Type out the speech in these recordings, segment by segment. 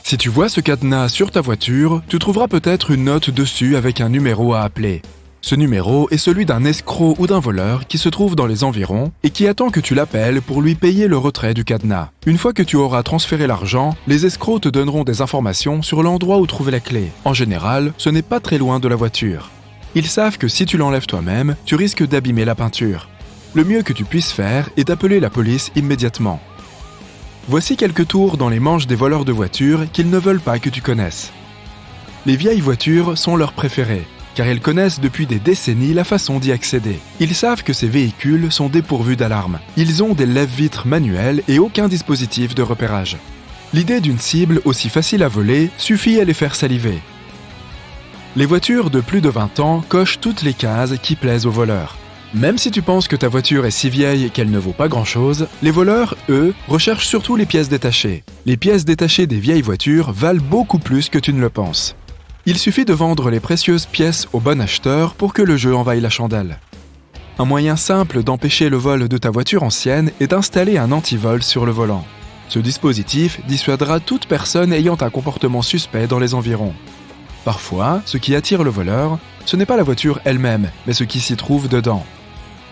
Si tu vois ce cadenas sur ta voiture, tu trouveras peut-être une note dessus avec un numéro à appeler. Ce numéro est celui d'un escroc ou d'un voleur qui se trouve dans les environs et qui attend que tu l'appelles pour lui payer le retrait du cadenas. Une fois que tu auras transféré l'argent, les escrocs te donneront des informations sur l'endroit où trouver la clé. En général, ce n'est pas très loin de la voiture. Ils savent que si tu l'enlèves toi-même, tu risques d'abîmer la peinture. Le mieux que tu puisses faire est d'appeler la police immédiatement. Voici quelques tours dans les manches des voleurs de voitures qu'ils ne veulent pas que tu connaisses. Les vieilles voitures sont leurs préférées, car ils connaissent depuis des décennies la façon d'y accéder. Ils savent que ces véhicules sont dépourvus d'alarme. Ils ont des lève-vitres manuels et aucun dispositif de repérage. L'idée d'une cible aussi facile à voler suffit à les faire saliver. Les voitures de plus de 20 ans cochent toutes les cases qui plaisent aux voleurs. Même si tu penses que ta voiture est si vieille qu'elle ne vaut pas grand-chose, les voleurs, eux, recherchent surtout les pièces détachées. Les pièces détachées des vieilles voitures valent beaucoup plus que tu ne le penses. Il suffit de vendre les précieuses pièces au bon acheteur pour que le jeu en vaille la chandelle. Un moyen simple d'empêcher le vol de ta voiture ancienne est d'installer un antivol sur le volant. Ce dispositif dissuadera toute personne ayant un comportement suspect dans les environs. Parfois, ce qui attire le voleur, ce n'est pas la voiture elle-même, mais ce qui s'y trouve dedans.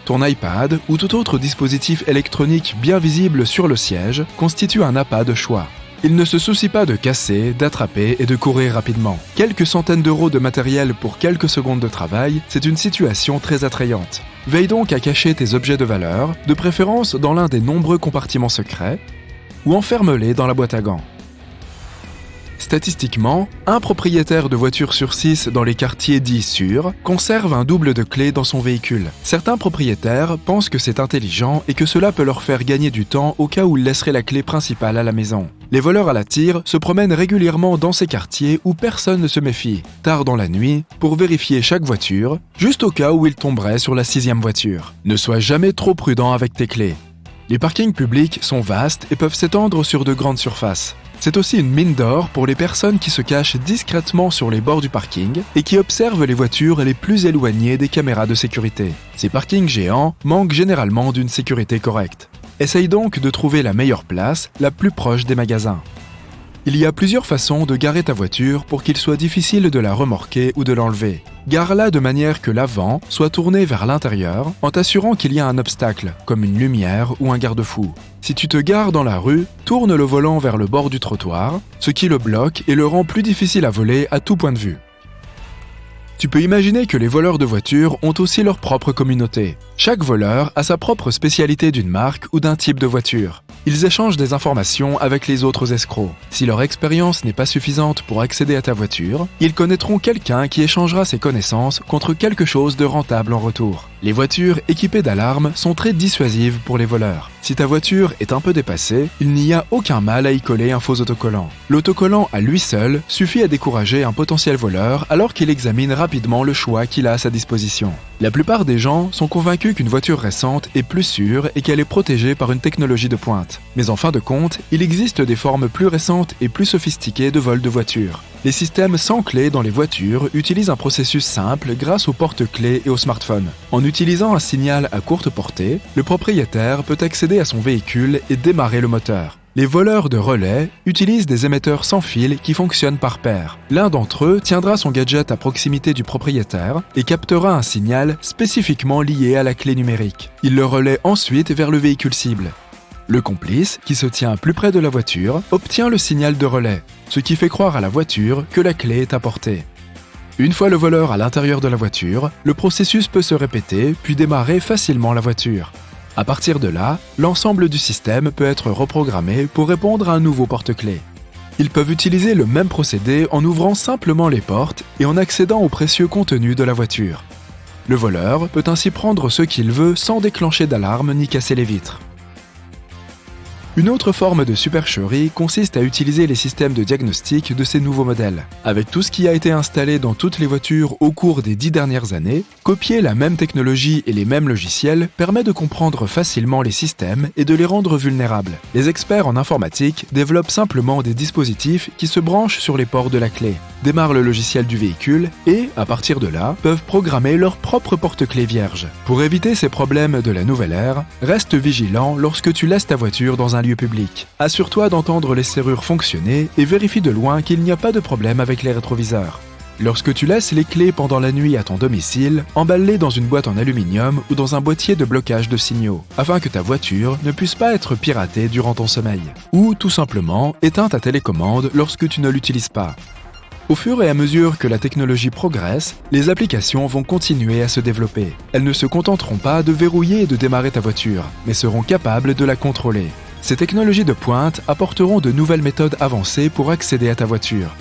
Ton iPad ou tout autre dispositif électronique bien visible sur le siège constitue un appât de choix. Il ne se soucie pas de casser, d'attraper et de courir rapidement. Quelques centaines d'euros de matériel pour quelques secondes de travail, c'est une situation très attrayante. Veille donc à cacher tes objets de valeur, de préférence dans l'un des nombreux compartiments secrets, ou enferme-les dans la boîte à gants. Statistiquement, un propriétaire de voiture sur 6 dans les quartiers dits sûrs conserve un double de clés dans son véhicule. Certains propriétaires pensent que c'est intelligent et que cela peut leur faire gagner du temps au cas où ils laisseraient la clé principale à la maison. Les voleurs à la tire se promènent régulièrement dans ces quartiers où personne ne se méfie, tard dans la nuit, pour vérifier chaque voiture, juste au cas où ils tomberaient sur la 6e voiture. Ne sois jamais trop prudent avec tes clés. Les parkings publics sont vastes et peuvent s'étendre sur de grandes surfaces. C'est aussi une mine d'or pour les personnes qui se cachent discrètement sur les bords du parking et qui observent les voitures les plus éloignées des caméras de sécurité. Ces parkings géants manquent généralement d'une sécurité correcte. Essaye donc de trouver la meilleure place, la plus proche des magasins. Il y a plusieurs façons de garer ta voiture pour qu'il soit difficile de la remorquer ou de l'enlever. Gare-la de manière que l'avant soit tourné vers l'intérieur en t'assurant qu'il y a un obstacle, comme une lumière ou un garde-fou. Si tu te gares dans la rue, tourne le volant vers le bord du trottoir, ce qui le bloque et le rend plus difficile à voler à tout point de vue. Tu peux imaginer que les voleurs de voitures ont aussi leur propre communauté. Chaque voleur a sa propre spécialité d'une marque ou d'un type de voiture. Ils échangent des informations avec les autres escrocs. Si leur expérience n'est pas suffisante pour accéder à ta voiture, ils connaîtront quelqu'un qui échangera ses connaissances contre quelque chose de rentable en retour. Les voitures équipées d'alarmes sont très dissuasives pour les voleurs. Si ta voiture est un peu dépassée, il n'y a aucun mal à y coller un faux autocollant. L'autocollant à lui seul suffit à décourager un potentiel voleur alors qu'il examine rapidement le choix qu'il a à sa disposition. La plupart des gens sont convaincus qu'une voiture récente est plus sûre et qu'elle est protégée par une technologie de pointe. Mais en fin de compte, il existe des formes plus récentes et plus sophistiquées de vol de voiture. Les systèmes sans clé dans les voitures utilisent un processus simple grâce aux porte-clés et aux smartphones. En utilisant un signal à courte portée, le propriétaire peut accéder à son véhicule et démarrer le moteur. Les voleurs de relais utilisent des émetteurs sans fil qui fonctionnent par paire. L'un d'entre eux tiendra son gadget à proximité du propriétaire et captera un signal spécifiquement lié à la clé numérique. Il le relaie ensuite vers le véhicule cible. Le complice, qui se tient plus près de la voiture, obtient le signal de relais, ce qui fait croire à la voiture que la clé est à portée. Une fois le voleur à l'intérieur de la voiture, le processus peut se répéter puis démarrer facilement la voiture. À partir de là, l'ensemble du système peut être reprogrammé pour répondre à un nouveau porte-clés. Ils peuvent utiliser le même procédé en ouvrant simplement les portes et en accédant au précieux contenu de la voiture. Le voleur peut ainsi prendre ce qu'il veut sans déclencher d'alarme ni casser les vitres. Une autre forme de supercherie consiste à utiliser les systèmes de diagnostic de ces nouveaux modèles. Avec tout ce qui a été installé dans toutes les voitures au cours des 10 dernières années, copier la même technologie et les mêmes logiciels permet de comprendre facilement les systèmes et de les rendre vulnérables. Les experts en informatique développent simplement des dispositifs qui se branchent sur les ports de la clé, démarrent le logiciel du véhicule et, à partir de là, peuvent programmer leur propre porte-clés vierge. Pour éviter ces problèmes de la nouvelle ère, reste vigilant lorsque tu laisses ta voiture dans un lieu lieu public. Assure-toi d'entendre les serrures fonctionner et vérifie de loin qu'il n'y a pas de problème avec les rétroviseurs. Lorsque tu laisses les clés pendant la nuit à ton domicile, emballe-les dans une boîte en aluminium ou dans un boîtier de blocage de signaux, afin que ta voiture ne puisse pas être piratée durant ton sommeil. Ou, tout simplement, éteins ta télécommande lorsque tu ne l'utilises pas. Au fur et à mesure que la technologie progresse, les applications vont continuer à se développer. Elles ne se contenteront pas de verrouiller et de démarrer ta voiture, mais seront capables de la contrôler. Ces technologies de pointe apporteront de nouvelles méthodes avancées pour accéder à ta voiture.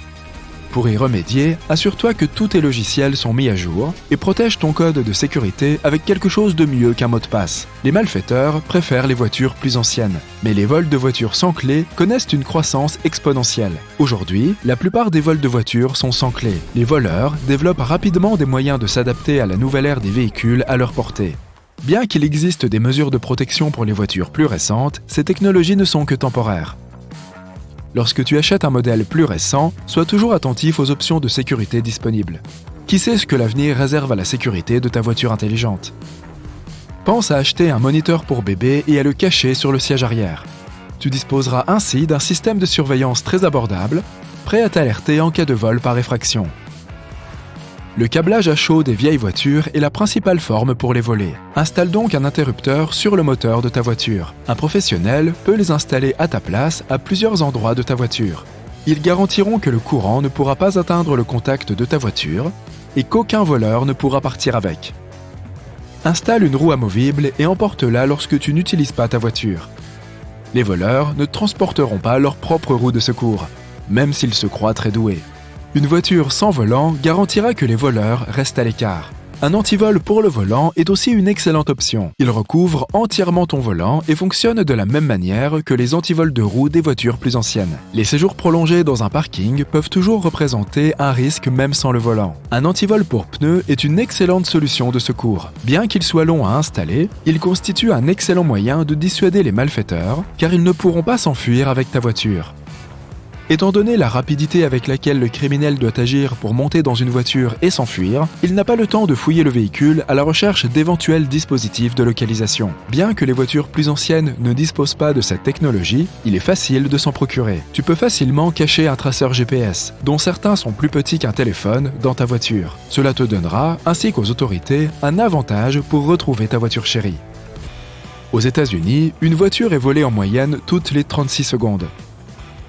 Pour y remédier, assure-toi que tous tes logiciels sont mis à jour et protège ton code de sécurité avec quelque chose de mieux qu'un mot de passe. Les malfaiteurs préfèrent les voitures plus anciennes, mais les vols de voitures sans clé connaissent une croissance exponentielle. Aujourd'hui, la plupart des vols de voitures sont sans clé. Les voleurs développent rapidement des moyens de s'adapter à la nouvelle ère des véhicules à leur portée. Bien qu'il existe des mesures de protection pour les voitures plus récentes, ces technologies ne sont que temporaires. Lorsque tu achètes un modèle plus récent, sois toujours attentif aux options de sécurité disponibles. Qui sait ce que l'avenir réserve à la sécurité de ta voiture intelligente? Pense à acheter un moniteur pour bébé et à le cacher sur le siège arrière. Tu disposeras ainsi d'un système de surveillance très abordable, prêt à t'alerter en cas de vol par effraction. Le câblage à chaud des vieilles voitures est la principale forme pour les voler. Installe donc un interrupteur sur le moteur de ta voiture. Un professionnel peut les installer à ta place à plusieurs endroits de ta voiture. Ils garantiront que le courant ne pourra pas atteindre le contact de ta voiture et qu'aucun voleur ne pourra partir avec. Installe une roue amovible et emporte-la lorsque tu n'utilises pas ta voiture. Les voleurs ne transporteront pas leur propre roue de secours, même s'ils se croient très doués. Une voiture sans volant garantira que les voleurs restent à l'écart. Un antivol pour le volant est aussi une excellente option. Il recouvre entièrement ton volant et fonctionne de la même manière que les antivols de roues des voitures plus anciennes. Les séjours prolongés dans un parking peuvent toujours représenter un risque même sans le volant. Un antivol pour pneus est une excellente solution de secours. Bien qu'il soit long à installer, il constitue un excellent moyen de dissuader les malfaiteurs, car ils ne pourront pas s'enfuir avec ta voiture. Étant donné la rapidité avec laquelle le criminel doit agir pour monter dans une voiture et s'enfuir, il n'a pas le temps de fouiller le véhicule à la recherche d'éventuels dispositifs de localisation. Bien que les voitures plus anciennes ne disposent pas de cette technologie, il est facile de s'en procurer. Tu peux facilement cacher un traceur GPS, dont certains sont plus petits qu'un téléphone, dans ta voiture. Cela te donnera, ainsi qu'aux autorités, un avantage pour retrouver ta voiture chérie. Aux États-Unis, une voiture est volée en moyenne toutes les 36 secondes.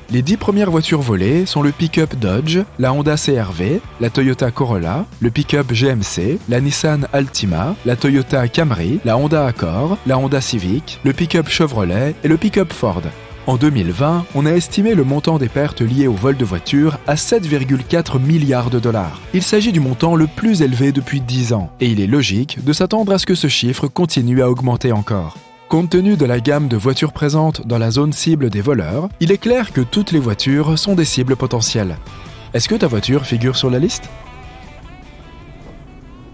Les 10 premières voitures volées sont le pick-up Dodge, la Honda CR-V, la Toyota Corolla, le pick-up GMC, la Nissan Altima, la Toyota Camry, la Honda Accord, la Honda Civic, le pick-up Chevrolet et le pick-up Ford. En 2020, on a estimé le montant des pertes liées au vol de voitures à 7,4 milliards de dollars. Il s'agit du montant le plus élevé depuis 10 ans, et il est logique de s'attendre à ce que ce chiffre continue à augmenter encore. Compte tenu de la gamme de voitures présentes dans la zone cible des voleurs, il est clair que toutes les voitures sont des cibles potentielles. Est-ce que ta voiture figure sur la liste ?